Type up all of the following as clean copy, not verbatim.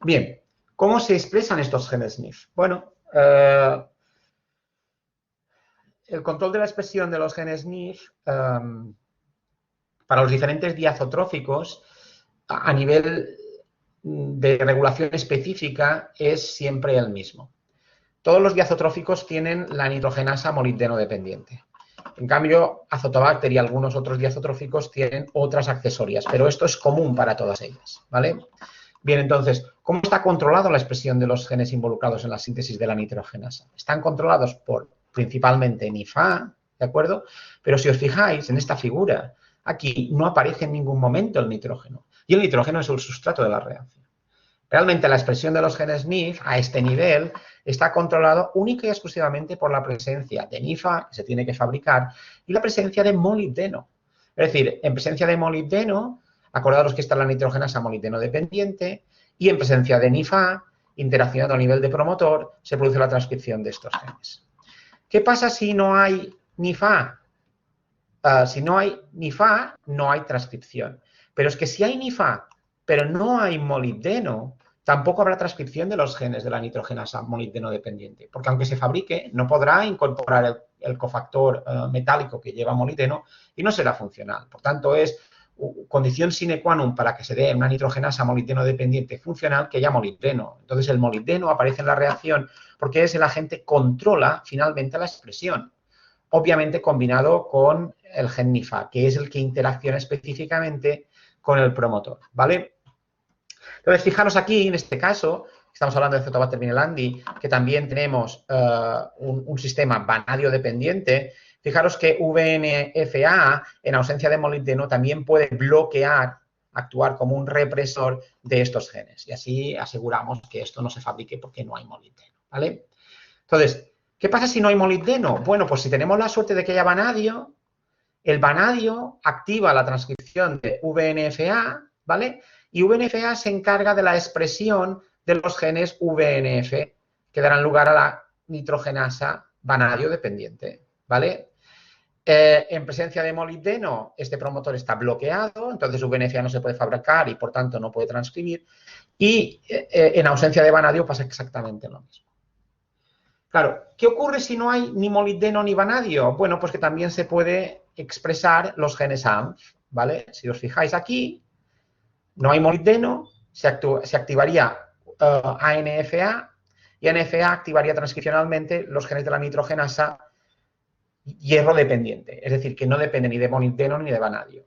Bien, ¿cómo se expresan estos genes NIF? Bueno, el control de la expresión de los genes NIF para los diferentes diazotróficos a nivel de regulación específica es siempre el mismo. Todos los diazotróficos tienen la nitrogenasa molibdeno dependiente. En cambio, Azotobacter y algunos otros diazotróficos tienen otras accesorias, pero esto es común para todas ellas, ¿vale? Bien, entonces, ¿cómo está controlada la expresión de los genes involucrados en la síntesis de la nitrogenasa? Están controlados por principalmente NIFA, ¿de acuerdo? Pero si os fijáis en esta figura, aquí no aparece en ningún momento el nitrógeno. Y el nitrógeno es el sustrato de la reacción. Realmente la expresión de los genes NIF a este nivel está controlado única y exclusivamente por la presencia de NIFA, que se tiene que fabricar, y la presencia de molibdeno. Es decir, en presencia de molibdeno, acordaros que está la nitrogenasa molibdeno dependiente, y en presencia de NIFA, interaccionando a nivel de promotor, se produce la transcripción de estos genes. ¿Qué pasa si no hay NIFA? Si no hay NIFA, no hay transcripción. Pero es que si hay NIFA, pero no hay molibdeno, tampoco habrá transcripción de los genes de la nitrogenasa molibdeno dependiente, porque aunque se fabrique, no podrá incorporar el cofactor metálico que lleva molibdeno y no será funcional. Por tanto, es condición sine qua non para que se dé una nitrogenasa molibdeno dependiente funcional que haya molibdeno. Entonces, el molibdeno aparece en la reacción porque es el agente que controla finalmente la expresión. Obviamente combinado con el gen NIFA, que es el que interacciona específicamente con el promotor, ¿vale? Entonces, fijaros aquí, en este caso, estamos hablando de Azotobacter vinelandi, que también tenemos un sistema vanadio dependiente. Fijaros que VNFA, en ausencia de molibdeno, también puede bloquear, actuar como un represor de estos genes. Y así aseguramos que esto no se fabrique porque no hay molibdeno, ¿vale? Entonces, ¿qué pasa si no hay molibdeno? Bueno, pues si tenemos la suerte de que haya vanadio, el vanadio activa la transcripción de VNFA, ¿vale? Y VNFA se encarga de la expresión de los genes VNF, que darán lugar a la nitrogenasa vanadio dependiente, ¿vale? En presencia de molibdeno, este promotor está bloqueado, entonces VNFA no se puede fabricar y, por tanto, no puede transcribir. Y en ausencia de vanadio pasa exactamente lo mismo. Claro, ¿qué ocurre si no hay ni molibdeno ni vanadio? Bueno, pues que también se puede expresar los genes AMF, ¿vale? Si os fijáis aquí, no hay molibdeno, se activaría ANFA y ANFA activaría transcripcionalmente los genes de la nitrogenasa hierro dependiente, es decir, que no depende ni de molibdeno ni de vanadio.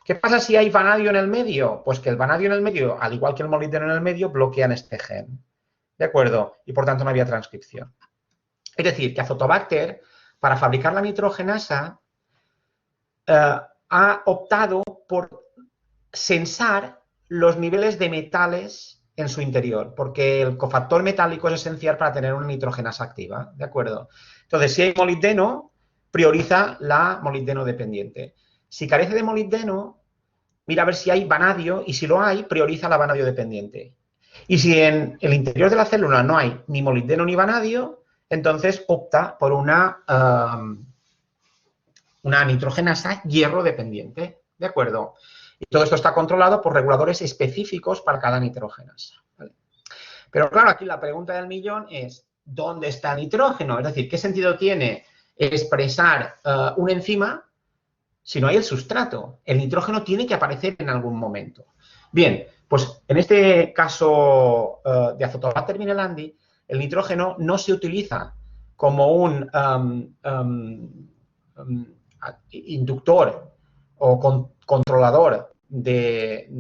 ¿Qué pasa si hay vanadio en el medio? Pues que el vanadio en el medio, al igual que el molibdeno en el medio, bloquean este gen, ¿de acuerdo? Y por tanto no había transcripción. Es decir, que Azotobacter, para fabricar la nitrogenasa, ha optado por sensar los niveles de metales en su interior, porque el cofactor metálico es esencial para tener una nitrogenasa activa, ¿de acuerdo? Entonces, si hay molibdeno, prioriza la molibdeno dependiente. Si carece de molibdeno, mira a ver si hay vanadio, y si lo hay, prioriza la vanadio dependiente. Y si en el interior de la célula no hay ni molibdeno ni vanadio, entonces opta por una nitrogenasa hierro dependiente, ¿de acuerdo? Y todo esto está controlado por reguladores específicos para cada nitrogenasa, ¿vale? Pero claro, aquí la pregunta del millón es, ¿dónde está el nitrógeno? Es decir, ¿qué sentido tiene expresar una enzima si no hay el sustrato? El nitrógeno tiene que aparecer en algún momento. Bien, pues en este caso de Azotobacter vinelandi, el nitrógeno no se utiliza como un inductor o controlador de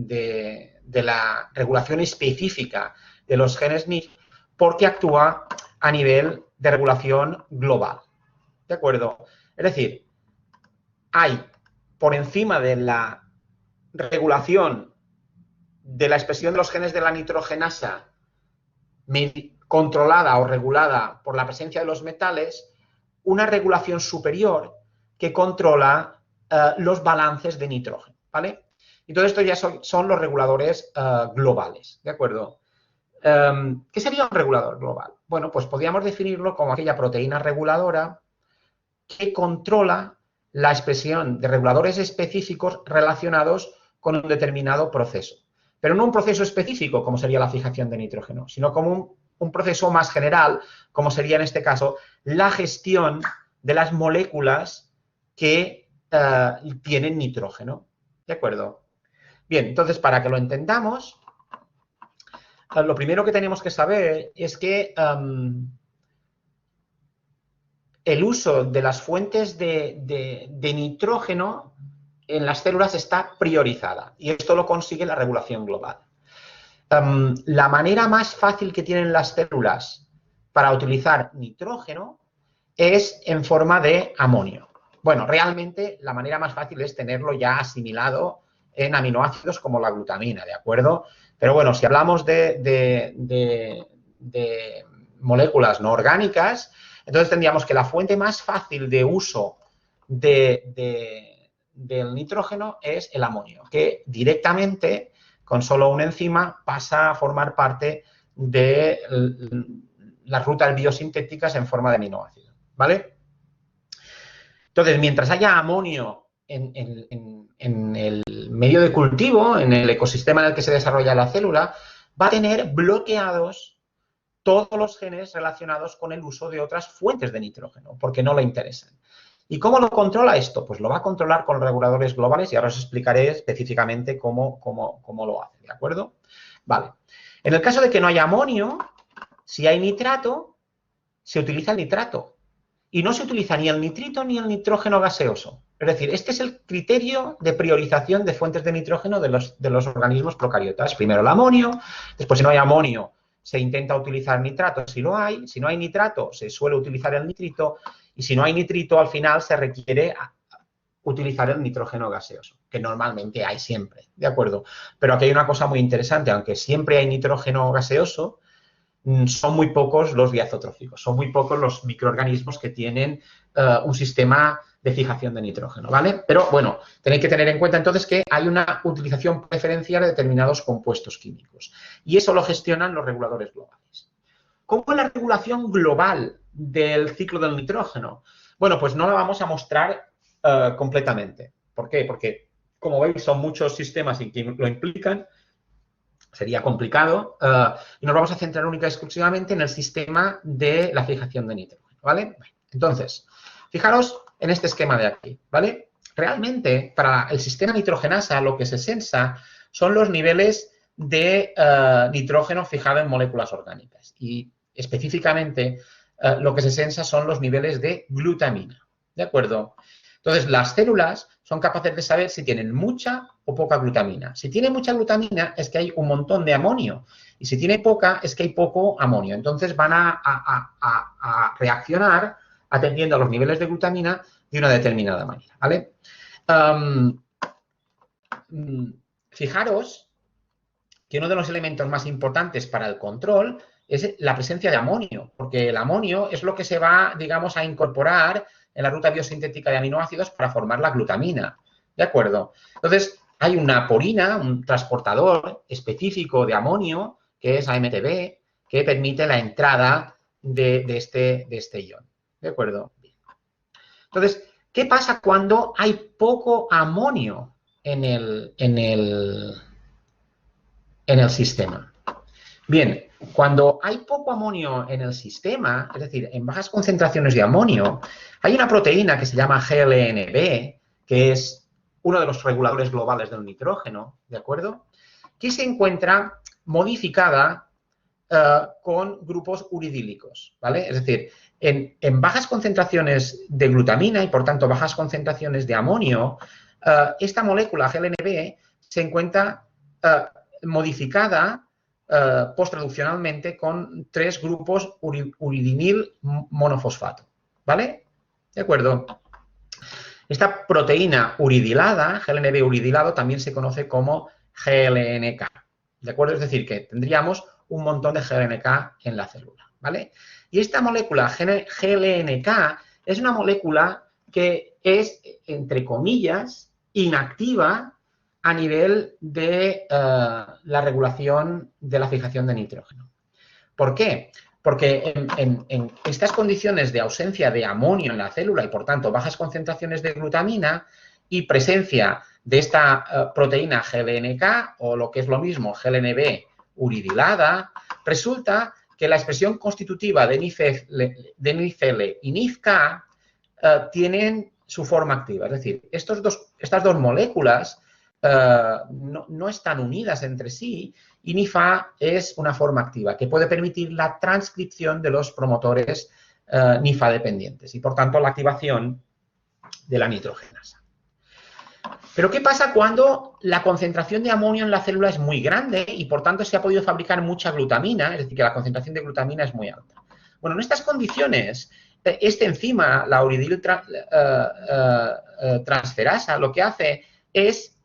la regulación específica de los genes NIF porque actúa a nivel de regulación global, ¿de acuerdo? Es decir, hay por encima de la regulación de la expresión de los genes de la nitrogenasa controlada o regulada por la presencia de los metales, una regulación superior que controla los balances de nitrógeno, ¿vale? Entonces, estos ya son los reguladores globales, ¿de acuerdo? ¿Qué sería un regulador global? Bueno, pues podríamos definirlo como aquella proteína reguladora que controla la expresión de reguladores específicos relacionados con un determinado proceso. pero no un proceso específico, como sería la fijación de nitrógeno, sino como un proceso más general, como sería en este caso la gestión de las moléculas que tienen nitrógeno. ¿De acuerdo? Bien, entonces, para que lo entendamos, lo primero que tenemos que saber es que el uso de las fuentes de nitrógeno en las células está priorizada y esto lo consigue la regulación global. La manera más fácil que tienen las células para utilizar nitrógeno es en forma de amonio. Bueno, realmente la manera más fácil es tenerlo ya asimilado en aminoácidos como la glutamina, ¿de acuerdo? Pero bueno, si hablamos de moléculas no orgánicas, entonces tendríamos que la fuente más fácil de uso del nitrógeno es el amonio, que directamente, con solo una enzima, pasa a formar parte de las rutas biosintéticas en forma de aminoácido, ¿vale? Entonces, mientras haya amonio en el medio de cultivo, en el ecosistema en el que se desarrolla la célula, va a tener bloqueados todos los genes relacionados con el uso de otras fuentes de nitrógeno, porque no le interesan. ¿Y cómo lo controla esto? Pues lo va a controlar con reguladores globales y ahora os explicaré específicamente cómo lo hace, ¿de acuerdo? Vale. En el caso de que no haya amonio, si hay nitrato, se utiliza el nitrato. Y no se utiliza ni el nitrito ni el nitrógeno gaseoso. Es decir, este es el criterio de priorización de fuentes de nitrógeno de los organismos procariotas. Primero el amonio, después si no hay amonio se intenta utilizar nitrato si lo hay. Si no hay nitrato se suele utilizar el nitrito y si no hay nitrito al final se requiere utilizar el nitrógeno gaseoso, que normalmente hay siempre, ¿de acuerdo? Pero aquí hay una cosa muy interesante, aunque siempre hay nitrógeno gaseoso, son muy pocos los diazotróficos, son muy pocos los microorganismos que tienen un sistema de fijación de nitrógeno, ¿vale? Pero, bueno, tenéis que tener en cuenta entonces que hay una utilización preferencial de determinados compuestos químicos y eso lo gestionan los reguladores globales. ¿Cómo es la regulación global del ciclo del nitrógeno? Bueno, pues no la vamos a mostrar completamente. ¿Por qué? Porque, como veis, son muchos sistemas que lo implican. Sería complicado y nos vamos a centrar única y exclusivamente en el sistema de la fijación de nitrógeno, ¿vale? Entonces, fijaros en este esquema de aquí, ¿vale? Realmente, para el sistema nitrogenasa, lo que se sensa son los niveles de nitrógeno fijado en moléculas orgánicas y específicamente lo que se sensa son los niveles de glutamina, ¿de acuerdo? Entonces, las células son capaces de saber si tienen mucha o poca glutamina. Si tiene mucha glutamina es que hay un montón de amonio y si tiene poca es que hay poco amonio. Entonces van a reaccionar atendiendo a los niveles de glutamina de una determinada manera, ¿vale? Fijaros que uno de los elementos más importantes para el control es la presencia de amonio, porque el amonio es lo que se va, digamos, a incorporar en la ruta biosintética de aminoácidos para formar la glutamina, ¿de acuerdo? Entonces, hay una porina, un transportador específico de amonio, que es AMTB, que permite la entrada de este ion, ¿de acuerdo? Entonces, ¿qué pasa cuando hay poco amonio en el sistema? Bien, cuando hay poco amonio en el sistema, es decir, en bajas concentraciones de amonio, hay una proteína que se llama GLNB, que es uno de los reguladores globales del nitrógeno, ¿de acuerdo? Que se encuentra modificada con grupos uridílicos, ¿vale? Es decir, en bajas concentraciones de glutamina y, por tanto, bajas concentraciones de amonio, esta molécula GLNB se encuentra modificada posttraduccionalmente con 3 grupos uridinil monofosfato, ¿vale? ¿De acuerdo? Esta proteína uridilada, GLNB uridilado, también se conoce como GLNK, ¿de acuerdo? Es decir, que tendríamos un montón de GLNK en la célula, ¿vale? Y esta molécula GLNK es una molécula que es, entre comillas, inactiva a nivel de la regulación de la fijación de nitrógeno. ¿Por qué? Porque en estas condiciones de ausencia de amonio en la célula y, por tanto, bajas concentraciones de glutamina y presencia de esta proteína GLNK o lo que es lo mismo GLNB uridilada, resulta que la expresión constitutiva de NIFL y NIFK tienen su forma activa. Es decir, estas dos moléculas no están unidas entre sí y NIFA es una forma activa que puede permitir la transcripción de los promotores NIFA dependientes y, por tanto, la activación de la nitrogenasa. Pero, ¿qué pasa cuando la concentración de amonio en la célula es muy grande y, por tanto, se ha podido fabricar mucha glutamina? Es decir, que la concentración de glutamina es muy alta. Bueno, en estas condiciones, este enzima, la uridil transferasa, lo que hace es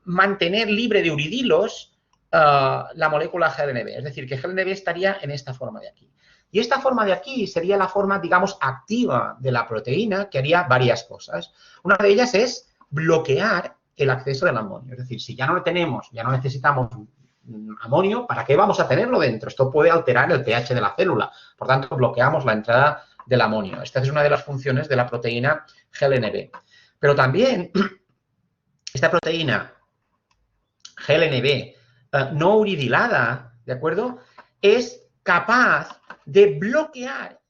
mantener libre de uridilos la molécula GLNB. Es decir, que GLNB estaría en esta forma de aquí. Y esta forma de aquí sería la forma, digamos, activa de la proteína que haría varias cosas. Una de ellas es bloquear el acceso del amonio. Es decir, si ya no lo tenemos, ya no necesitamos amonio, ¿para qué vamos a tenerlo dentro? Esto puede alterar el pH de la célula. Por tanto, bloqueamos la entrada del amonio. Esta es una de las funciones de la proteína GLNB. Pero también esta proteína GLNB no uridilada, ¿de acuerdo?, es capaz de bloquear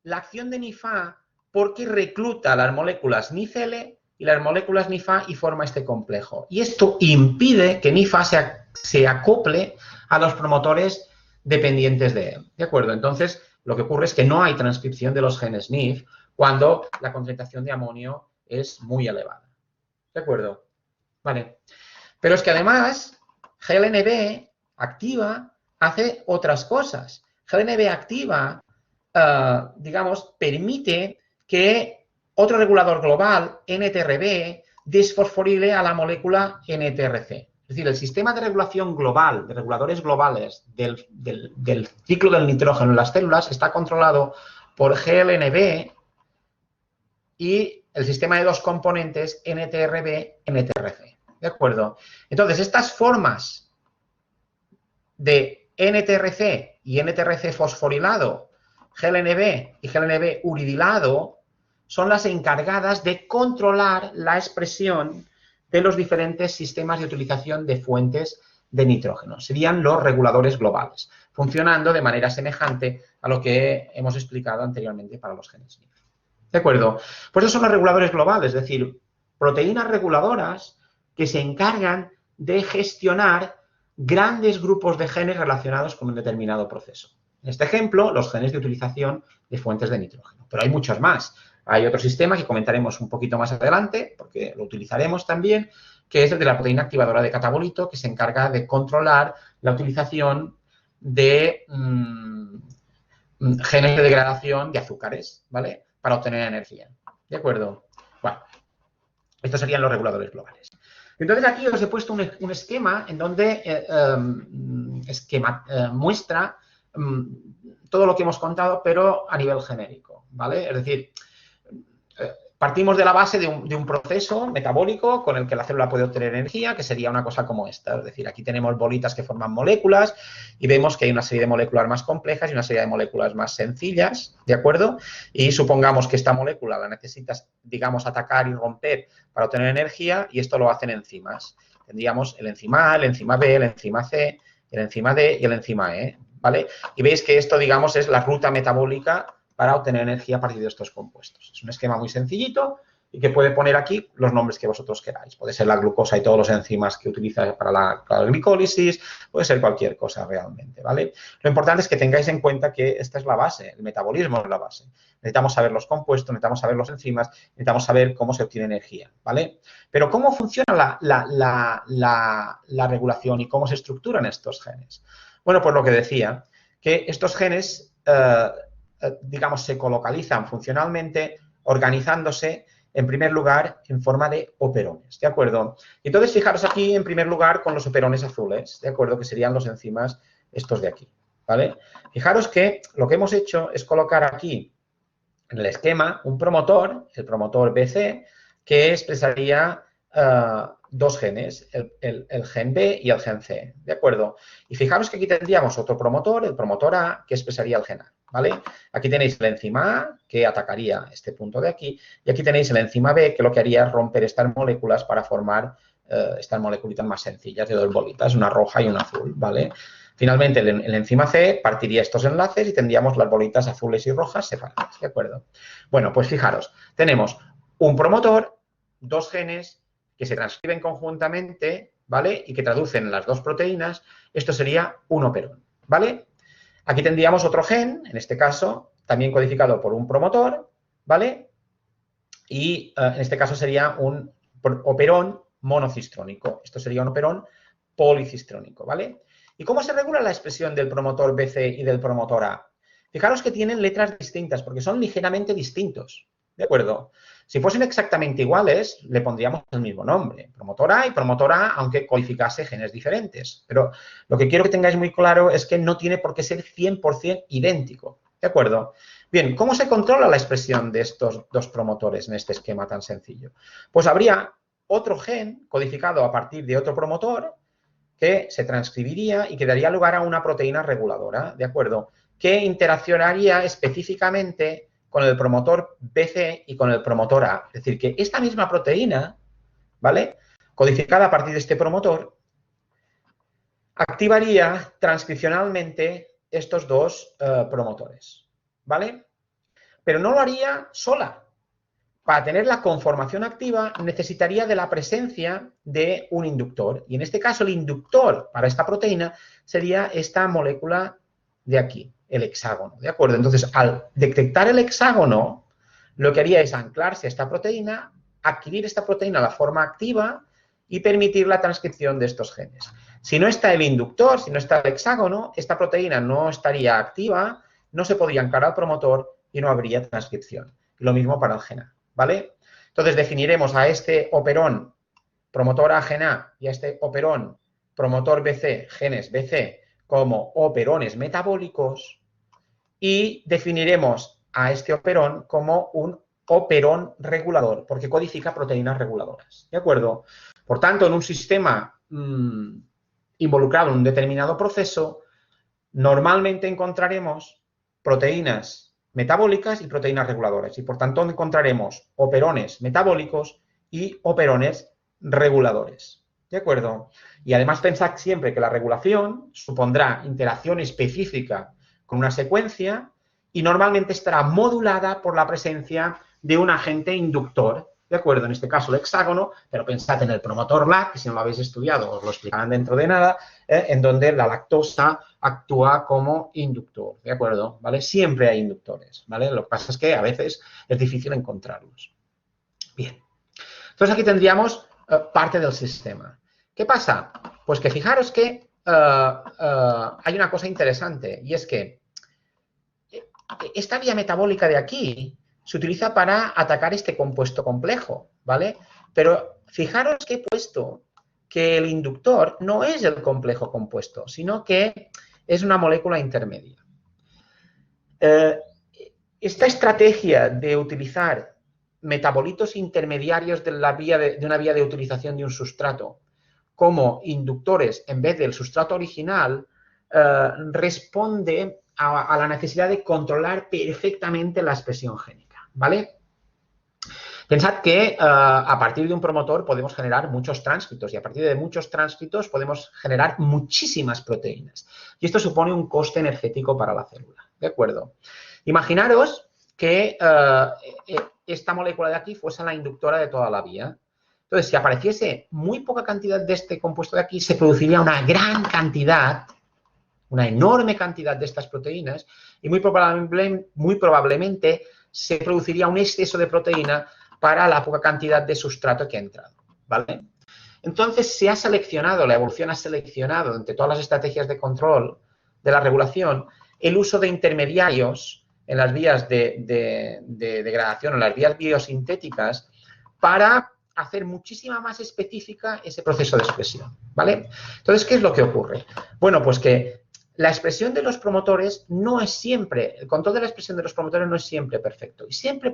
la acción de NIFA porque recluta las moléculas NICL y las moléculas NIFA y forma este complejo. Y esto impide que NIFA se acople a los promotores dependientes de él. ¿De acuerdo? Entonces, lo que ocurre es que no hay transcripción de los genes NIF cuando la concentración de amonio es muy elevada. ¿De acuerdo? Vale. Pero es que además, GLNB activa hace otras cosas. GLNB activa, digamos, permite que otro regulador global, NTRB, desfosforile a la molécula NTRC. Es decir, el sistema de regulación global, de reguladores globales del ciclo del nitrógeno en las células está controlado por GLNB y el sistema de dos componentes NTRB-NTRC. ¿De acuerdo? Entonces, estas formas de NTRC y NTRC fosforilado, GLNB y GLNB uridilado, son las encargadas de controlar la expresión de los diferentes sistemas de utilización de fuentes de nitrógeno. Serían los reguladores globales, funcionando de manera semejante a lo que hemos explicado anteriormente para los genes NIF. ¿De acuerdo? Pues esos son los reguladores globales, es decir, proteínas reguladoras que se encargan de gestionar grandes grupos de genes relacionados con un determinado proceso. En este ejemplo, los genes de utilización de fuentes de nitrógeno. Pero hay muchos más. Hay otro sistema que comentaremos un poquito más adelante, porque lo utilizaremos también, que es el de la proteína activadora de catabolito, que se encarga de controlar la utilización de genes de degradación de azúcares, ¿vale?, para obtener energía. ¿De acuerdo? Bueno, estos serían los reguladores globales. Entonces, aquí os he puesto un esquema en donde muestra todo lo que hemos contado, pero a nivel genérico, ¿vale? Es decir, partimos de la base de un proceso metabólico con el que la célula puede obtener energía, que sería una cosa como esta. Es decir, aquí tenemos bolitas que forman moléculas y vemos que hay una serie de moléculas más complejas y una serie de moléculas más sencillas, ¿de acuerdo? Y supongamos que esta molécula la necesitas, digamos, atacar y romper para obtener energía y esto lo hacen enzimas. Tendríamos el enzima A, el enzima B, el enzima C, el enzima D y el enzima E, ¿vale? Y veis que esto, digamos, es la ruta metabólica para obtener energía a partir de estos compuestos. Es un esquema muy sencillito y que puede poner aquí los nombres que vosotros queráis. Puede ser la glucosa y todos los enzimas que utiliza para la glicólisis, puede ser cualquier cosa realmente, ¿vale? Lo importante es que tengáis en cuenta que esta es la base, el metabolismo es la base. Necesitamos saber los compuestos, necesitamos saber los enzimas, necesitamos saber cómo se obtiene energía, ¿vale? Pero ¿cómo funciona la regulación y cómo se estructuran estos genes? Bueno, pues lo que decía, que estos genes digamos, se colocalizan funcionalmente organizándose, en primer lugar, en forma de operones, ¿de acuerdo? Y entonces, fijaros aquí, en primer lugar, con los operones azules, ¿de acuerdo? Que serían los enzimas estos de aquí, ¿vale? Fijaros que lo que hemos hecho es colocar aquí, en el esquema, un promotor, el promotor BC, que expresaría dos genes, el gen B y el gen C, ¿de acuerdo? Y fijaros que aquí tendríamos otro promotor, el promotor A, que expresaría el gen A, ¿vale? Aquí tenéis el enzima A, que atacaría este punto de aquí, y aquí tenéis el enzima B, que lo que haría es romper estas moléculas para formar estas moléculitas más sencillas de dos bolitas, una roja y una azul, ¿vale? Finalmente, el enzima C partiría estos enlaces y tendríamos las bolitas azules y rojas separadas, ¿de acuerdo? Bueno, pues fijaros, tenemos un promotor, dos genes que se transcriben conjuntamente, ¿vale? Y que traducen las dos proteínas. Esto sería un operón, ¿vale? Aquí tendríamos otro gen, en este caso, también codificado por un promotor, ¿vale? Y en este caso sería un operón monocistrónico. Esto sería un operón policistrónico, ¿vale? ¿Y cómo se regula la expresión del promotor BC y del promotor A? Fijaros que tienen letras distintas porque son ligeramente distintos, ¿de acuerdo? Si fuesen exactamente iguales, le pondríamos el mismo nombre, promotor A y promotor A, aunque codificase genes diferentes. Pero lo que quiero que tengáis muy claro es que no tiene por qué ser 100% idéntico, ¿de acuerdo? Bien, ¿cómo se controla la expresión de estos dos promotores en este esquema tan sencillo? Pues habría otro gen codificado a partir de otro promotor que se transcribiría y que daría lugar a una proteína reguladora, ¿de acuerdo? Que interaccionaría específicamente con el promotor BC y con el promotor A. Es decir, que esta misma proteína, ¿vale? Codificada a partir de este promotor, activaría transcripcionalmente estos dos promotores, ¿vale? Pero no lo haría sola. Para tener la conformación activa necesitaría de la presencia de un inductor. Y en este caso el inductor para esta proteína sería esta molécula de aquí, el hexágono, ¿de acuerdo? Entonces, al detectar el hexágono, lo que haría es anclarse a esta proteína, adquirir esta proteína a la forma activa y permitir la transcripción de estos genes. Si no está el inductor, si no está el hexágono, esta proteína no estaría activa, no se podría anclar al promotor y no habría transcripción. Y lo mismo para el gen A, ¿vale? Entonces, definiremos a este operón promotor A gen A y a este operón promotor BC, genes BC, como operones metabólicos y definiremos a este operón como un operón regulador, porque codifica proteínas reguladoras, ¿de acuerdo? Por tanto, en un sistema involucrado en un determinado proceso, normalmente encontraremos proteínas metabólicas y proteínas reguladoras, y por tanto encontraremos operones metabólicos y operones reguladores, ¿de acuerdo? Y además pensad siempre que la regulación supondrá interacción específica con una secuencia y normalmente estará modulada por la presencia de un agente inductor, ¿de acuerdo? En este caso el hexágono, pero pensad en el promotor LAC, que si no lo habéis estudiado os lo explicarán dentro de nada, en donde la lactosa actúa como inductor, ¿de acuerdo? ¿Vale? Siempre hay inductores, ¿vale? Lo que pasa es que a veces es difícil encontrarlos. Bien. Entonces aquí tendríamos parte del sistema. ¿Qué pasa? Pues que fijaros que hay una cosa interesante y es que esta vía metabólica de aquí se utiliza para atacar este compuesto complejo, ¿vale? Pero fijaros que he puesto que el inductor no es el complejo compuesto, sino que es una molécula intermedia. Esta estrategia de utilizar metabolitos intermediarios de una vía de utilización de un sustrato como inductores en vez del sustrato original responde a la necesidad de controlar perfectamente la expresión génica, ¿vale? Pensad que a partir de un promotor podemos generar muchos tránscritos y a partir de muchos tránscritos podemos generar muchísimas proteínas. Y esto supone un coste energético para la célula, ¿de acuerdo? Imaginaros que esta molécula de aquí fuese la inductora de toda la vía. Entonces, si apareciese muy poca cantidad de este compuesto de aquí, se produciría una gran cantidad, una enorme cantidad de estas proteínas y muy probablemente se produciría un exceso de proteína para la poca cantidad de sustrato que ha entrado, ¿vale? Entonces, se ha seleccionado, la evolución ha seleccionado entre todas las estrategias de control de la regulación el uso de intermediarios en las vías de degradación, en las vías biosintéticas, para hacer muchísima más específica ese proceso de expresión, ¿vale? Entonces, ¿qué es lo que ocurre? Bueno, pues que la expresión de los promotores no es siempre, el control de la expresión de los promotores no es siempre perfecto y siempre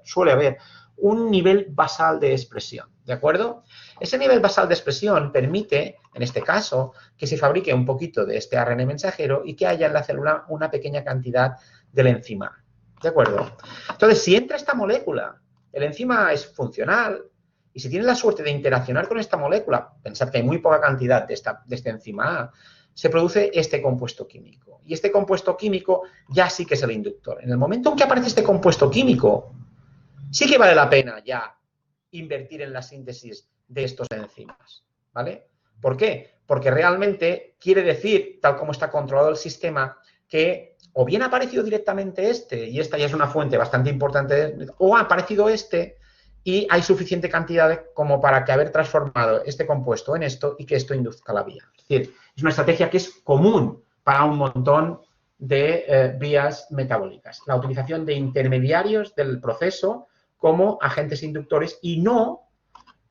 suele haber un nivel basal de expresión, ¿de acuerdo? Ese nivel basal de expresión permite, en este caso, que se fabrique un poquito de este ARN mensajero y que haya en la célula una pequeña cantidad del enzima A, ¿de acuerdo? Entonces, si entra esta molécula, el enzima es funcional, y si tiene la suerte de interaccionar con esta molécula, pensad que hay muy poca cantidad de este enzima A, se produce este compuesto químico. Y este compuesto químico ya sí que es el inductor. En el momento en que aparece este compuesto químico, sí que vale la pena ya invertir en la síntesis de estos enzimas, ¿vale? ¿Por qué? Porque realmente quiere decir, tal como está controlado el sistema, que o bien ha aparecido directamente este, y esta ya es una fuente bastante importante, o ha aparecido este y hay suficiente cantidad como para que haber transformado este compuesto en esto y que esto induzca la vía. Es decir, es una estrategia que es común para un montón de vías metabólicas. La utilización de intermediarios del proceso como agentes inductores y no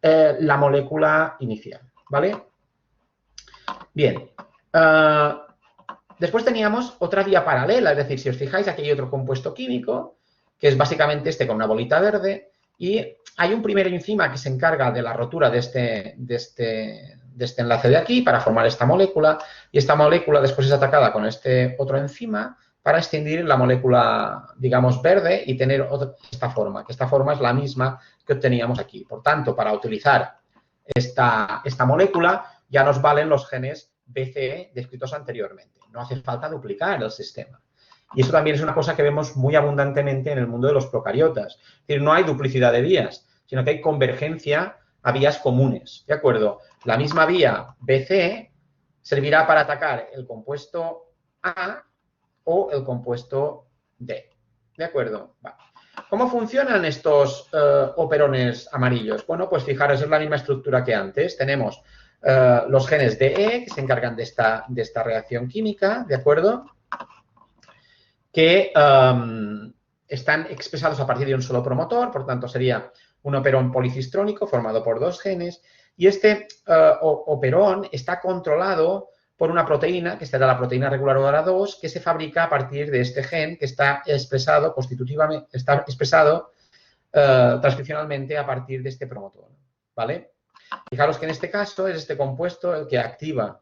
la molécula inicial, ¿vale? Bien. Después teníamos otra vía paralela, es decir, si os fijáis, aquí hay otro compuesto químico, que es básicamente este con una bolita verde, y hay un primer enzima que se encarga de la rotura de este enlace de aquí para formar esta molécula, y esta molécula después es atacada con este otro enzima para extinguir la molécula, digamos, verde y tener esta forma, que esta forma es la misma que obteníamos aquí. Por tanto, para utilizar esta molécula ya nos valen los genes BCE descritos anteriormente. No hace falta duplicar el sistema. Y eso también es una cosa que vemos muy abundantemente en el mundo de los procariotas. Es decir, no hay duplicidad de vías, sino que hay convergencia a vías comunes, ¿de acuerdo? La misma vía BCE servirá para atacar el compuesto A o el compuesto D, ¿de acuerdo? Vale. ¿Cómo funcionan estos operones amarillos? Bueno, pues fijaros, es la misma estructura que antes. Tenemos los genes DE, que se encargan de esta reacción química, ¿de acuerdo? Que están expresados a partir de un solo promotor, por tanto sería un operón policistrónico formado por dos genes, y este operón está controlado por una proteína, que será la proteína reguladora 2, que se fabrica a partir de este gen que está expresado constitutivamente, está expresado transcripcionalmente a partir de este promotor, ¿vale? Fijaros que en este caso es este compuesto el que activa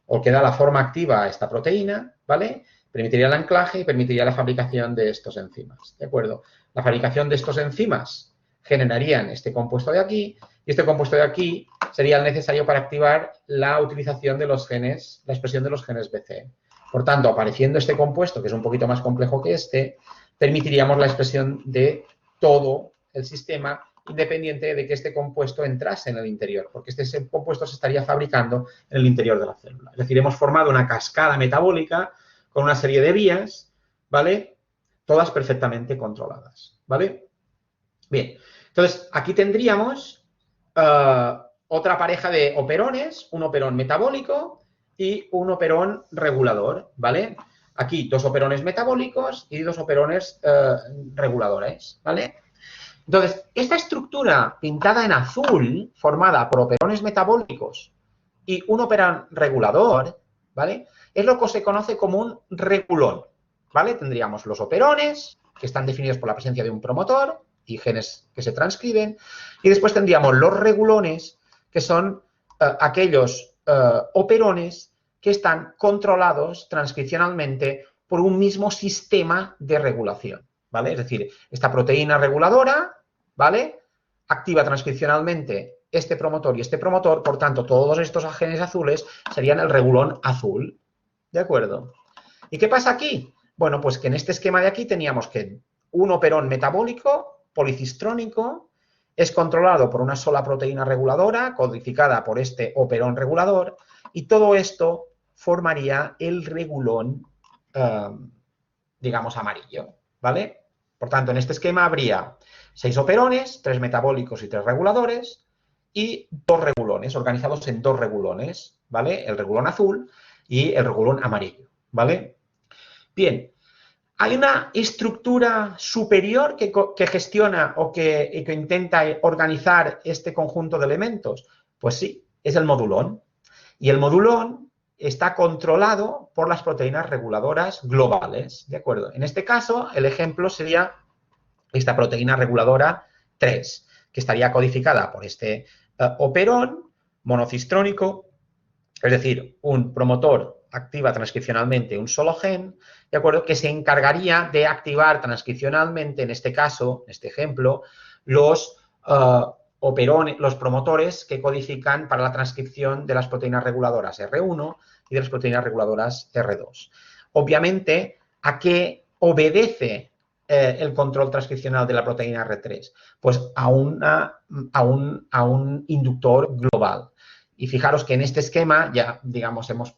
o que da la forma activa a esta proteína, ¿vale? Permitiría el anclaje y permitiría la fabricación de estos enzimas, ¿de acuerdo? La fabricación de estos enzimas generarían este compuesto de aquí y este compuesto de aquí sería el necesario para activar la utilización de los genes, la expresión de los genes BC. Por tanto, apareciendo este compuesto, que es un poquito más complejo que este, permitiríamos la expresión de todo el sistema independiente de que este compuesto entrase en el interior, porque este compuesto se estaría fabricando en el interior de la célula. Es decir, hemos formado una cascada metabólica con una serie de vías, ¿vale? Todas perfectamente controladas, ¿vale? Bien, entonces aquí tendríamos otra pareja de operones, un operón metabólico y un operón regulador, ¿vale? Aquí dos operones metabólicos y dos operones reguladores, ¿vale? Entonces, esta estructura pintada en azul, formada por operones metabólicos y un operón regulador, ¿vale? Es lo que se conoce como un regulón, ¿vale? Tendríamos los operones, que están definidos por la presencia de un promotor y genes que se transcriben, y después tendríamos los regulones, que son aquellos operones que están controlados transcripcionalmente por un mismo sistema de regulación, ¿vale? Es decir, esta proteína reguladora, ¿vale? Activa transcripcionalmente este promotor y este promotor, por tanto, todos estos genes azules serían el regulón azul, ¿de acuerdo? ¿Y qué pasa aquí? Bueno, pues que en este esquema de aquí teníamos que un operón metabólico policistrónico es controlado por una sola proteína reguladora, codificada por este operón regulador, y todo esto formaría el regulón, digamos, amarillo, ¿vale? Por tanto, en este esquema habría 6 operones, 3 metabólicos y 3 reguladores, y 2 regulones, organizados en 2 regulones, ¿vale? El regulón azul y el regulón amarillo, ¿vale? Bien, ¿hay una estructura superior que gestiona o que intenta organizar este conjunto de elementos? Pues sí, es el modulón. Y el modulón está controlado por las proteínas reguladoras globales, ¿de acuerdo? En este caso, el ejemplo sería esta proteína reguladora 3. que estaría codificada por este operón monocistrónico, es decir, un promotor activa transcripcionalmente un solo gen, ¿de acuerdo?, que se encargaría de activar transcripcionalmente, en este caso, en este ejemplo, los operones, los promotores que codifican para la transcripción de las proteínas reguladoras R1 y de las proteínas reguladoras R2. Obviamente, ¿a qué obedece el control transcripcional de la proteína R3? Pues a un inductor global. Y fijaros que en este esquema ya, digamos, hemos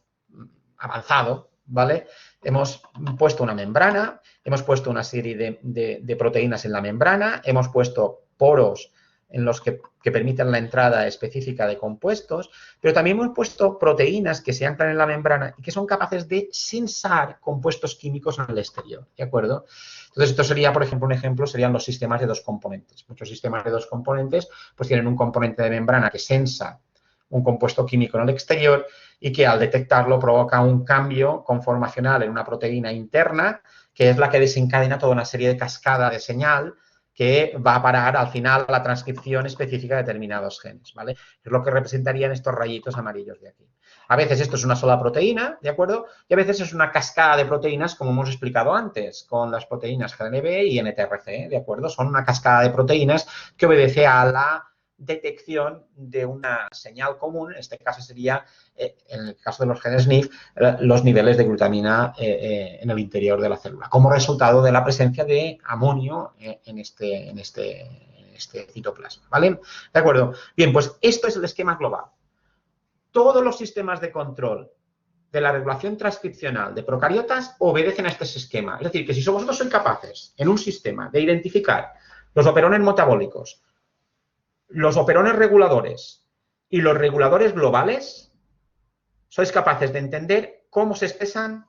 avanzado, ¿vale? Hemos puesto una membrana, hemos puesto una serie de proteínas en la membrana, hemos puesto poros en los que permiten la entrada específica de compuestos, pero también hemos puesto proteínas que se anclan en la membrana y que son capaces de sensar compuestos químicos en el exterior, ¿de acuerdo? Entonces, esto sería, por ejemplo, un ejemplo serían los sistemas de dos componentes. Muchos sistemas de dos componentes pues tienen un componente de membrana que sensa un compuesto químico en el exterior y que al detectarlo provoca un cambio conformacional en una proteína interna, que es la que desencadena toda una serie de cascada de señal que va a parar al final a la transcripción específica de determinados genes, ¿vale? Es lo que representarían estos rayitos amarillos de aquí. A veces esto es una sola proteína, ¿de acuerdo? Y a veces es una cascada de proteínas, como hemos explicado antes, con las proteínas GNB y NTRC, ¿de acuerdo? Son una cascada de proteínas que obedece a la detección de una señal común, en este caso sería, en el caso de los genes NIF, los niveles de glutamina en el interior de la célula, como resultado de la presencia de amonio en este citoplasma, ¿vale? ¿De acuerdo? Bien, pues esto es el esquema global. Todos los sistemas de control de la regulación transcripcional de procariotas obedecen a este esquema. Es decir, que si vosotros sois capaces en un sistema de identificar los operones metabólicos, los operones reguladores y los reguladores globales, sois capaces de entender cómo se expresan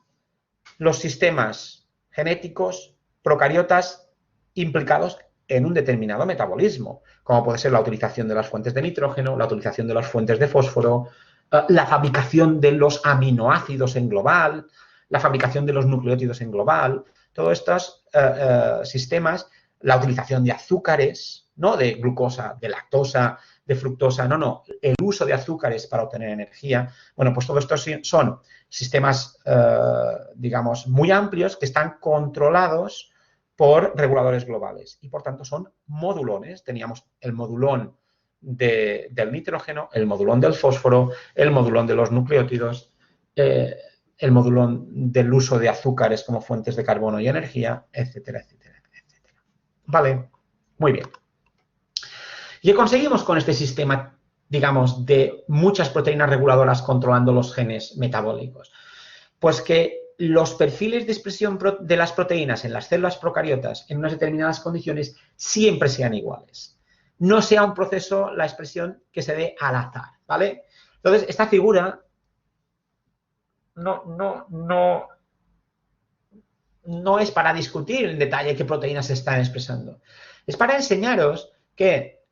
los sistemas genéticos procariotas implicados en un determinado metabolismo, como puede ser la utilización de las fuentes de nitrógeno, la utilización de las fuentes de fósforo, la fabricación de los aminoácidos en global, la fabricación de los nucleótidos en global, todos estos sistemas, la utilización de azúcares, no de glucosa, de lactosa, de fructosa, no, el uso de azúcares para obtener energía. Bueno, pues todo esto son sistemas, digamos, muy amplios que están controlados por reguladores globales y, por tanto, son modulones. Teníamos el modulón del nitrógeno, el modulón del fósforo, el modulón de los nucleótidos, el modulón del uso de azúcares como fuentes de carbono y energía, etcétera, etcétera, etcétera. Vale, muy bien. ¿Y qué conseguimos con este sistema, digamos, de muchas proteínas reguladoras controlando los genes metabólicos? Pues que los perfiles de expresión de las proteínas en las células procariotas en unas determinadas condiciones siempre sean iguales. No sea un proceso, la expresión, que se dé al azar, ¿vale? Entonces, esta figura no es para discutir en detalle qué proteínas se están expresando. Es para enseñaros que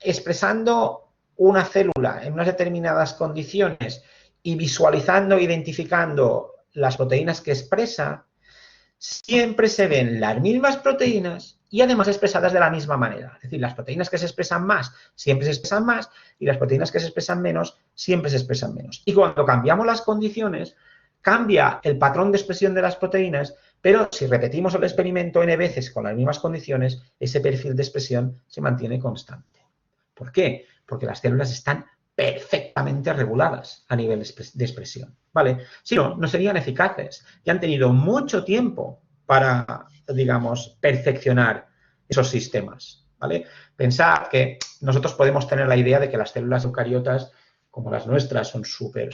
expresando una célula en unas determinadas condiciones y visualizando, identificando las proteínas que expresa, siempre se ven las mismas proteínas y además expresadas de la misma manera. Es decir, las proteínas que se expresan más siempre se expresan más y las proteínas que se expresan menos siempre se expresan menos. Y cuando cambiamos las condiciones, cambia el patrón de expresión de las proteínas, pero si repetimos el experimento n veces con las mismas condiciones, ese perfil de expresión se mantiene constante. ¿Por qué? Porque las células están perfectamente reguladas a nivel de expresión, ¿vale? Si no, no serían eficaces y han tenido mucho tiempo para, digamos, perfeccionar esos sistemas, ¿vale? Pensad que nosotros podemos tener la idea de que las células eucariotas, como las nuestras, son súper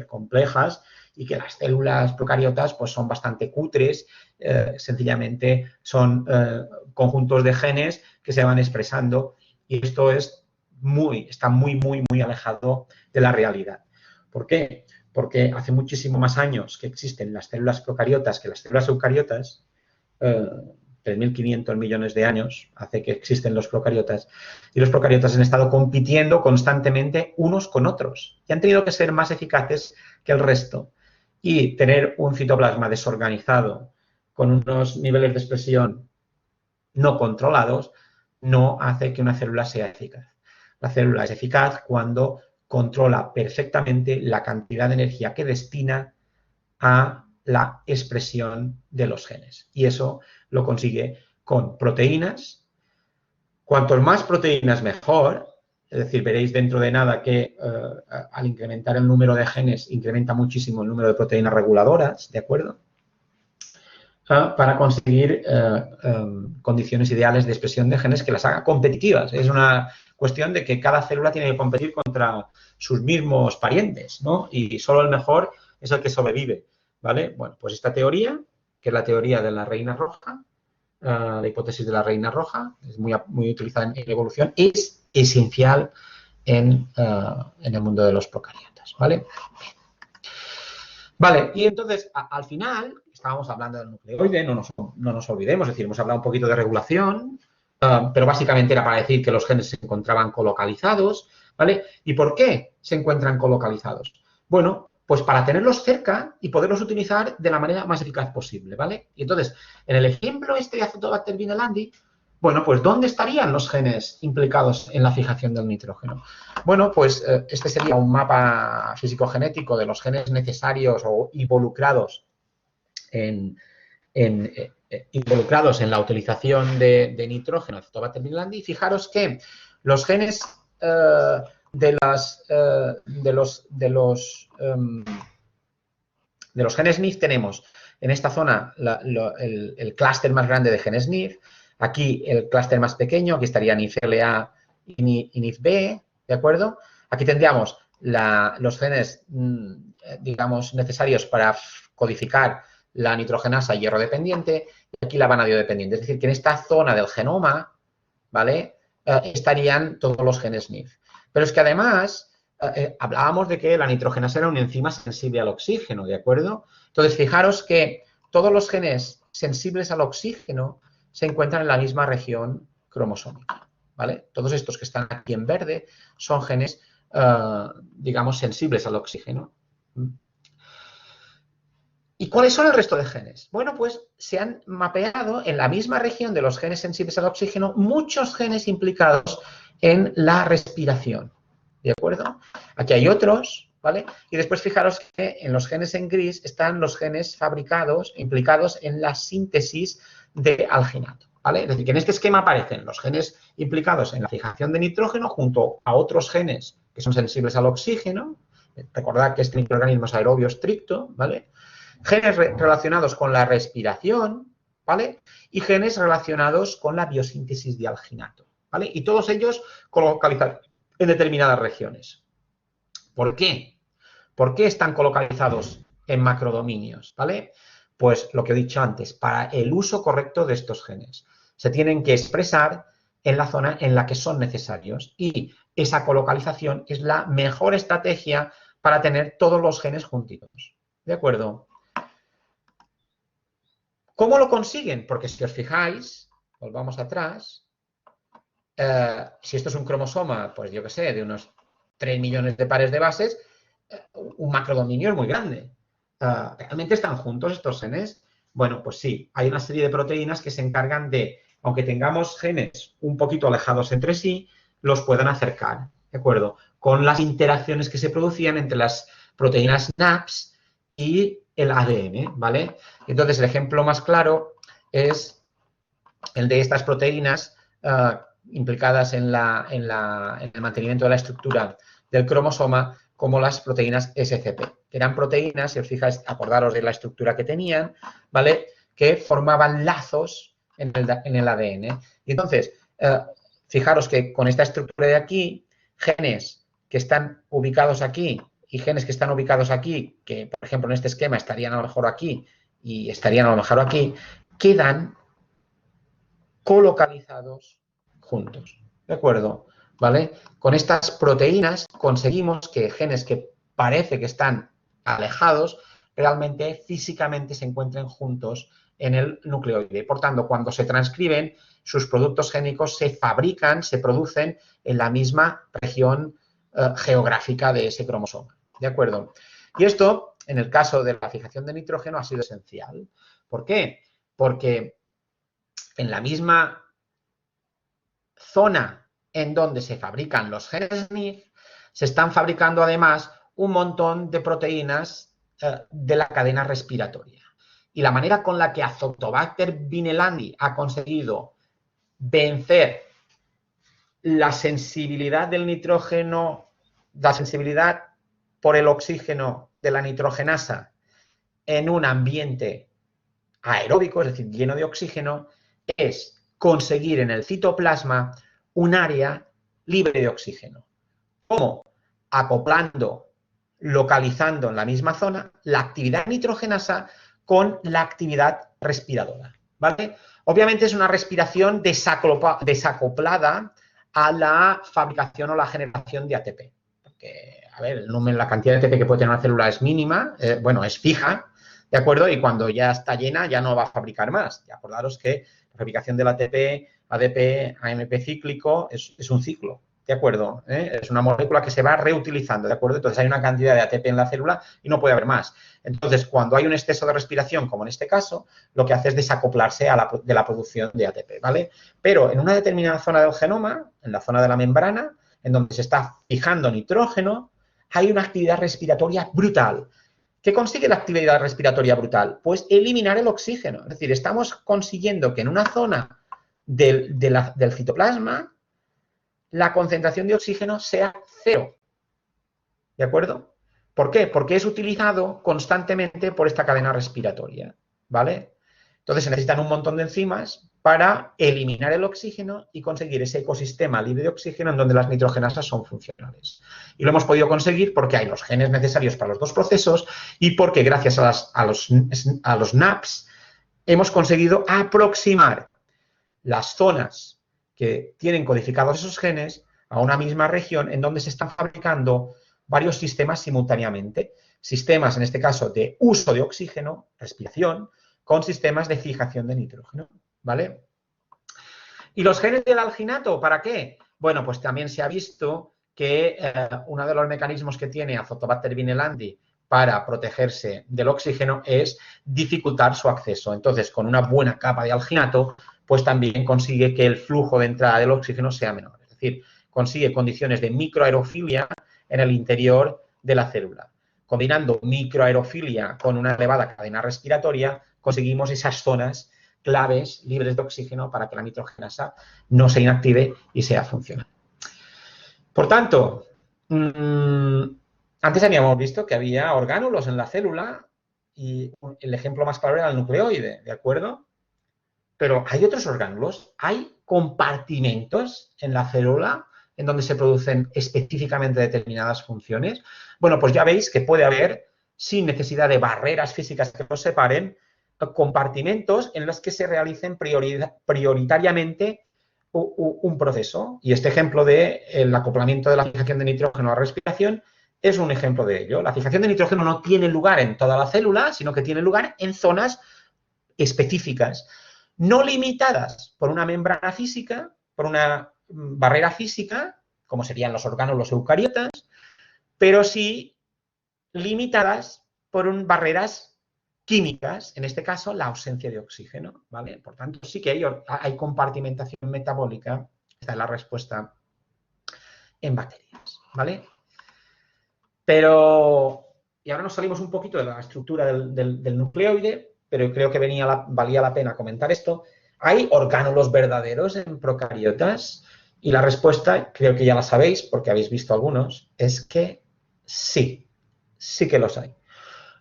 complejas y que las células procariotas pues, son bastante cutres, sencillamente son conjuntos de genes que se van expresando y esto está muy alejado de la realidad. ¿Por qué? Porque hace muchísimo más años que existen las células procariotas que las células eucariotas, 3.500 millones de años hace que existen los procariotas, y los procariotas han estado compitiendo constantemente unos con otros y han tenido que ser más eficaces que el resto y tener un citoplasma desorganizado con unos niveles de expresión no controlados no hace que una célula sea eficaz. La célula es eficaz cuando controla perfectamente la cantidad de energía que destina a la expresión de los genes. Y eso lo consigue con proteínas. Cuantos más proteínas, mejor. Es decir, veréis dentro de nada que al incrementar el número de genes, incrementa muchísimo el número de proteínas reguladoras, ¿de acuerdo? Para conseguir condiciones ideales de expresión de genes que las haga competitivas. Es una cuestión de que cada célula tiene que competir contra sus mismos parientes, ¿no? Y solo el mejor es el que sobrevive, ¿vale? Bueno, pues esta teoría, que es la teoría de la reina roja, la hipótesis de la reina roja, es muy utilizada en evolución, es esencial en el mundo de los procariotas, ¿vale? Vale, y entonces, al final, estábamos hablando del nucleoide, no nos olvidemos, es decir, hemos hablado un poquito de regulación, pero básicamente era para decir que los genes se encontraban colocalizados, ¿vale? ¿Y por qué se encuentran colocalizados? Bueno, pues para tenerlos cerca y poderlos utilizar de la manera más eficaz posible, ¿vale? Y entonces, en el ejemplo este de Azotobacter vinelandi, bueno, pues ¿dónde estarían los genes implicados en la fijación del nitrógeno? Bueno, pues este sería un mapa físico-genético de los genes necesarios o involucrados involucrados en la utilización de nitrógeno, Azotobacter vinelandi. Y fijaros que los genes de los genes NIF tenemos en esta zona el clúster más grande de genes NIF, aquí el clúster más pequeño, aquí estaría NIF-LA y NIF-B, ¿de acuerdo? Aquí tendríamos los genes, digamos, necesarios para codificar la nitrogenasa hierro dependiente y aquí la vanadio dependiente. Es decir, que en esta zona del genoma, ¿vale? Estarían todos los genes NIF. Pero es que además hablábamos de que la nitrogenasa era una enzima sensible al oxígeno, ¿de acuerdo? Entonces, fijaros que todos los genes sensibles al oxígeno se encuentran en la misma región cromosómica, ¿vale? Todos estos que están aquí en verde son genes, digamos, sensibles al oxígeno. ¿Y cuáles son el resto de genes? Bueno, pues se han mapeado en la misma región de los genes sensibles al oxígeno muchos genes implicados en la respiración. ¿De acuerdo? Aquí hay otros, ¿vale? Y después fijaros que en los genes en gris están los genes fabricados, implicados en la síntesis de alginato, ¿vale? Es decir, que en este esquema aparecen los genes implicados en la fijación de nitrógeno junto a otros genes que son sensibles al oxígeno. Recordad que este microorganismo es aerobio estricto, ¿vale? Genes relacionados con la respiración, ¿vale? Y genes relacionados con la biosíntesis de alginato, ¿vale? Y todos ellos colocalizados en determinadas regiones. ¿Por qué? ¿Por qué están colocalizados en macrodominios, ¿vale? Pues lo que he dicho antes, para el uso correcto de estos genes. Se tienen que expresar en la zona en la que son necesarios y esa colocalización es la mejor estrategia para tener todos los genes juntitos, ¿de acuerdo? ¿Cómo lo consiguen? Porque si os fijáis, volvamos atrás, si esto es un cromosoma, pues yo qué sé, de unos 3 millones de pares de bases, un macrodominio es muy grande. ¿Realmente están juntos estos genes? Bueno, pues sí, hay una serie de proteínas que se encargan de, aunque tengamos genes un poquito alejados entre sí, los puedan acercar, ¿de acuerdo? Con las interacciones que se producían entre las proteínas NAPS y el ADN, ¿vale? Entonces, el ejemplo más claro es el de estas proteínas implicadas en el mantenimiento de la estructura del cromosoma, como las proteínas SCP, que eran proteínas, si os fijáis, acordaros de la estructura que tenían, ¿vale? Que formaban lazos en el ADN. Y entonces, fijaros que con esta estructura de aquí, genes que están ubicados aquí y genes que están ubicados aquí, que por ejemplo en este esquema estarían a lo mejor aquí y estarían a lo mejor aquí, quedan colocalizados juntos, ¿de acuerdo? ¿Vale? Con estas proteínas conseguimos que genes que parece que están alejados, realmente físicamente se encuentren juntos en el nucleoide. Por tanto, cuando se transcriben, sus productos génicos se fabrican, se producen en la misma región geográfica de ese cromosoma, ¿de acuerdo? Y esto, en el caso de la fijación de nitrógeno, ha sido esencial. ¿Por qué? Porque en la misma zona en donde se fabrican los genes SNP, se están fabricando además un montón de proteínas de la cadena respiratoria. Y la manera con la que Azotobacter binelandi ha conseguido vencer la sensibilidad del nitrógeno, la sensibilidad por el oxígeno de la nitrogenasa en un ambiente aeróbico, es decir, lleno de oxígeno, es conseguir en el citoplasma un área libre de oxígeno. ¿Cómo? Acoplando, localizando en la misma zona la actividad nitrogenasa con la actividad respiradora, ¿vale? Obviamente es una respiración desacoplada a la fabricación o la generación de ATP. Porque, a ver, la cantidad de ATP que puede tener una célula es mínima, bueno, es fija, ¿de acuerdo? Y cuando ya está llena ya no va a fabricar más. Y acordaros que la fabricación del ATP, ADP, AMP cíclico es un ciclo, ¿de acuerdo? Es una molécula que se va reutilizando, ¿de acuerdo? Entonces hay una cantidad de ATP en la célula y no puede haber más. Entonces, cuando hay un exceso de respiración, como en este caso, lo que hace es desacoplarse de la producción de ATP, ¿vale? Pero en una determinada zona del genoma, en la zona de la membrana, en donde se está fijando nitrógeno, hay una actividad respiratoria brutal. ¿Qué consigue la actividad respiratoria brutal? Pues eliminar el oxígeno. Es decir, estamos consiguiendo que en una zona del citoplasma la concentración de oxígeno sea cero. ¿De acuerdo? ¿Por qué? Porque es utilizado constantemente por esta cadena respiratoria. ¿Vale? Entonces se necesitan un montón de enzimas para eliminar el oxígeno y conseguir ese ecosistema libre de oxígeno en donde las nitrogenasas son funcionales. Y lo hemos podido conseguir porque hay los genes necesarios para los dos procesos y porque gracias a los NAPs hemos conseguido aproximar las zonas que tienen codificados esos genes a una misma región en donde se están fabricando varios sistemas simultáneamente. Sistemas, en este caso, de uso de oxígeno, respiración, con sistemas de fijación de nitrógeno, ¿vale? ¿Y los genes del alginato, para qué? Bueno, pues también se ha visto que uno de los mecanismos que tiene Azotobacter binelandi para protegerse del oxígeno es dificultar su acceso. Entonces, con una buena capa de alginato, pues también consigue que el flujo de entrada del oxígeno sea menor. Es decir, consigue condiciones de microaerofilia en el interior de la célula. Combinando microaerofilia con una elevada cadena respiratoria, conseguimos esas zonas claves libres de oxígeno para que la nitrogenasa no se inactive y sea funcional. Por tanto, antes habíamos visto que había orgánulos en la célula y el ejemplo más claro era el nucleoide, ¿de acuerdo? Pero hay otros orgánulos, hay compartimentos en la célula en donde se producen específicamente determinadas funciones. Bueno, pues ya veis que puede haber, sin necesidad de barreras físicas que los separen, compartimentos en los que se realicen prioritariamente un proceso. Y este ejemplo del acoplamiento de la fijación de nitrógeno a la respiración es un ejemplo de ello. La fijación de nitrógeno no tiene lugar en toda la célula, sino que tiene lugar en zonas específicas, no limitadas por una membrana física, por una barrera física, como serían los orgánulos eucariotas, pero sí limitadas por barreras químicas, en este caso la ausencia de oxígeno, ¿vale? Por tanto, sí que hay compartimentación metabólica, esta es la respuesta en bacterias, ¿vale? Pero, y ahora nos salimos un poquito de la estructura del nucleoide, pero creo que valía la pena comentar esto. ¿Hay orgánulos verdaderos en procariotas? Y la respuesta, creo que ya la sabéis porque habéis visto algunos, es que sí, sí que los hay.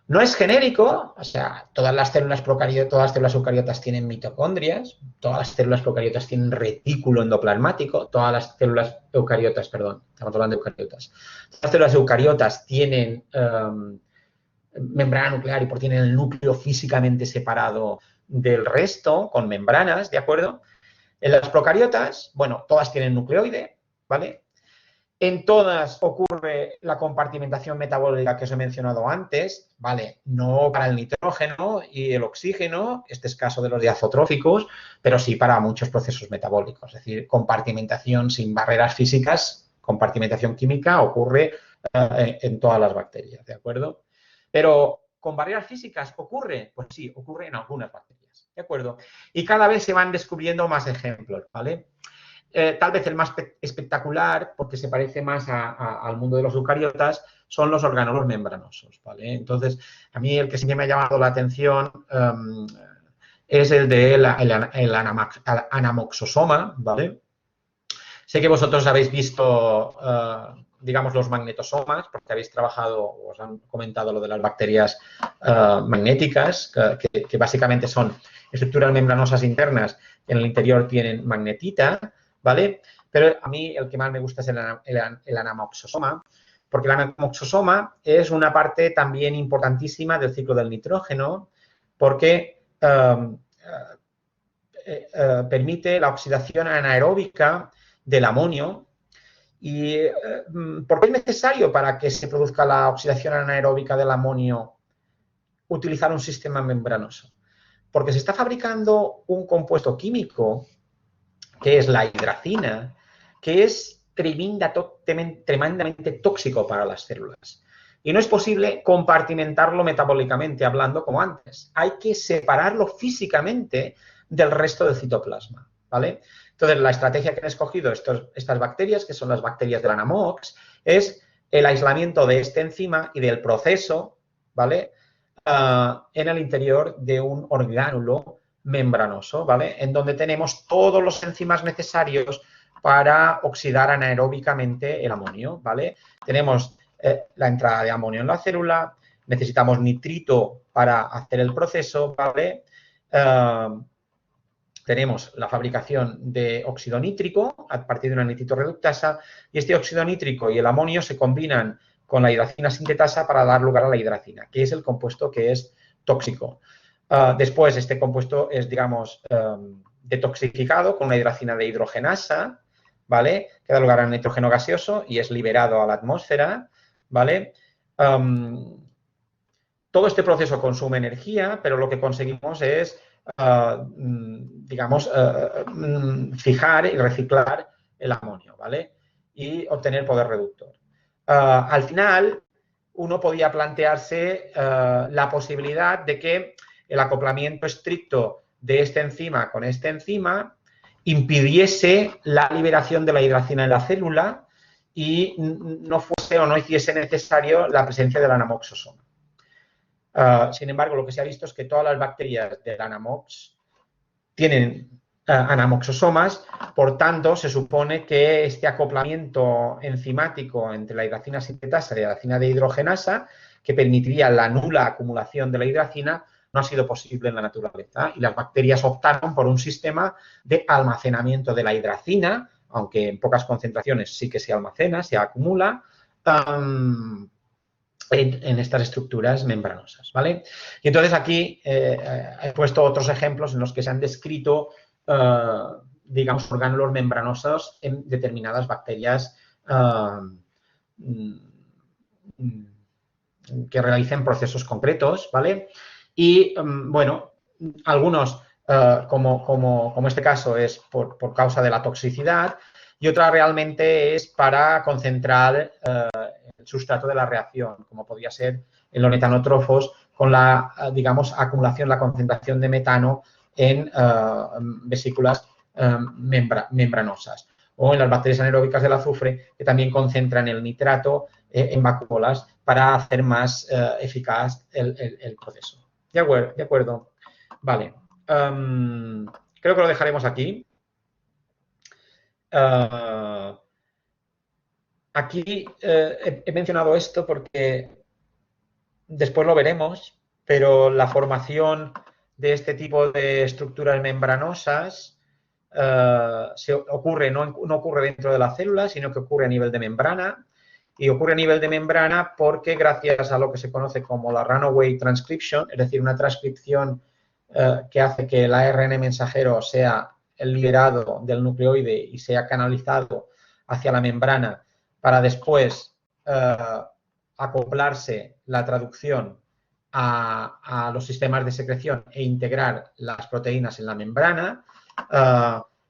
No es genérico, o sea, todas las células eucariotas tienen mitocondrias, todas las células procariotas tienen retículo endoplasmático, todas las células eucariotas, perdón, estamos hablando de eucariotas, todas las células eucariotas tienen membrana nuclear y tienen el núcleo físicamente separado del resto, con membranas, ¿de acuerdo? En las procariotas, bueno, todas tienen nucleoide, ¿vale? En todas ocurre la compartimentación metabólica que os he mencionado antes, ¿vale? No para el nitrógeno y el oxígeno, este es caso de los diazotróficos, pero sí para muchos procesos metabólicos. Es decir, compartimentación sin barreras físicas, compartimentación química ocurre en todas las bacterias, ¿de acuerdo? Pero ¿con barreras físicas ocurre? Pues sí, ocurre en algunas bacterias, ¿de acuerdo? Y cada vez se van descubriendo más ejemplos, ¿vale? tal vez el más espectacular, porque se parece más al mundo de los eucariotas, son los orgánulos membranosos, ¿vale? Entonces, a mí el que siempre me ha llamado la atención es el de el anamoxosoma, ¿vale? Sé que vosotros habéis visto, digamos, los magnetosomas, porque habéis trabajado, os han comentado lo de las bacterias magnéticas, que básicamente son estructuras membranosas internas que en el interior tienen magnetita, ¿vale? Pero a mí el que más me gusta es el anamoxosoma, porque el anamoxosoma es una parte también importantísima del ciclo del nitrógeno, porque permite la oxidación anaeróbica del amonio. ¿Y por qué es necesario para que se produzca la oxidación anaeróbica del amonio utilizar un sistema membranoso? Porque se está fabricando un compuesto químico, que es la hidracina, que es tremendamente tóxico para las células. Y no es posible compartimentarlo metabólicamente hablando como antes. Hay que separarlo físicamente del resto del citoplasma, ¿vale? Entonces, la estrategia que han escogido estas bacterias, que son las bacterias del Anamox, es el aislamiento de este enzima y del proceso, ¿vale? En el interior de un orgánulo membranoso, ¿vale? En donde tenemos todos los enzimas necesarios para oxidar anaeróbicamente el amonio, ¿vale? Tenemos la entrada de amonio en la célula, necesitamos nitrito para hacer el proceso, ¿vale? Tenemos la fabricación de óxido nítrico a partir de una nitritoreductasa y este óxido nítrico y el amonio se combinan con la hidracina sintetasa para dar lugar a la hidracina, que es el compuesto que es tóxico. Después, este compuesto es, digamos, detoxificado con una hidracina de hidrogenasa, ¿vale? Que da lugar al nitrógeno gaseoso y es liberado a la atmósfera, ¿vale? Todo este proceso consume energía, pero lo que conseguimos es digamos, fijar y reciclar el amonio, ¿vale? Y obtener poder reductor. Al final, uno podía plantearse la posibilidad de que el acoplamiento estricto de este enzima con este enzima impidiese la liberación de la hidracina en la célula y no fuese o no hiciese necesario la presencia del anamoxosoma. Sin embargo, lo que se ha visto es que todas las bacterias del Anamox tienen anamoxosomas, por tanto, se supone que este acoplamiento enzimático entre la hidracina sintetasa y la hidracina de hidrogenasa, que permitiría la nula acumulación de la hidracina, no ha sido posible en la naturaleza. Y las bacterias optaron por un sistema de almacenamiento de la hidracina, aunque en pocas concentraciones sí que se almacena, se acumula, en estas estructuras membranosas, ¿vale? Y entonces aquí he puesto otros ejemplos en los que se han descrito, digamos, orgánulos membranosos en determinadas bacterias que realicen procesos concretos, ¿vale? Y, bueno, algunos, como este caso, es por causa de la toxicidad y otra realmente es para concentrar el sustrato de la reacción, como podría ser en los metanótrofos con la, digamos, acumulación, la concentración de metano en vesículas membranosas. O en las bacterias anaeróbicas del azufre, que también concentran el nitrato en vacuolas para hacer más eficaz el proceso. De acuerdo. Vale. Creo que lo dejaremos aquí. Aquí he mencionado esto porque después lo veremos, pero la formación de este tipo de estructuras membranosas no ocurre dentro de la célula, sino que ocurre a nivel de membrana. Y ocurre a nivel de membrana porque gracias a lo que se conoce como la runaway transcription, es decir, una transcripción que hace que el ARN mensajero sea liberado del nucleoide y sea canalizado hacia la membrana para después acoplarse la traducción a los sistemas de secreción e integrar las proteínas en la membrana,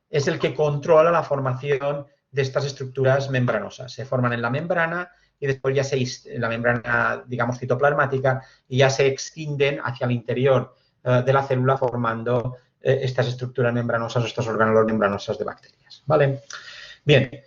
es el que controla la formación de estas estructuras membranosas. Se forman en la membrana y después ya en la membrana, digamos, citoplasmática y ya se extienden hacia el interior de la célula formando estas estructuras membranosas o estas organelas membranosas de bacterias. ¿Vale? Bien,